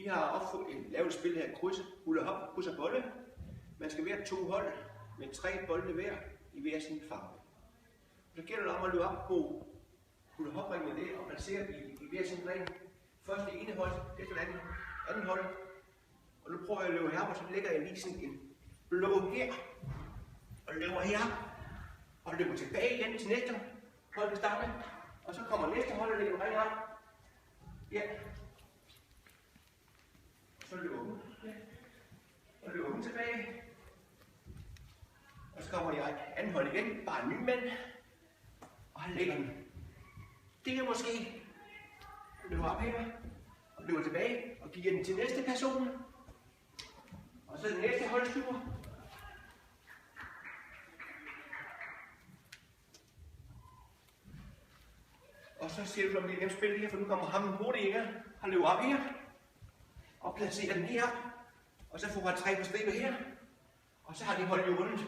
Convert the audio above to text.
Vi har lavet et spil her, hula hop, kryds og bolle. Man skal være 2 hold med 3 bolde hver i hver sin farve. Så gælder det om at løbe op på hula hop ringen der og placere i hver sin ring. Først det ene hold, efter det andet hold. Og nu prøver jeg at løbe her, og så lægger jeg lige sådan en blå her. Og løber her. Og løber tilbage igen til næste hold, vi starter. Og så kommer næste hold og lægger en ring op. Ja. Og så løber hun. Ja. Og løber hun tilbage. Og så kommer jeg anden hold igen, bare en ny mand. Og han lægger den. Det er måske. Løber op her. Og løber tilbage og giver den til næste person. Og så den næste holdstyver. Og så ser du, om det er nemt spil her, for nu kommer ham hurtigt her. Han løber op her. Og placerer den her. Og så får han 3 på stribe her. Og så har de holdt jo rundt.